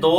2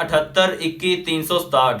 78 21 367۔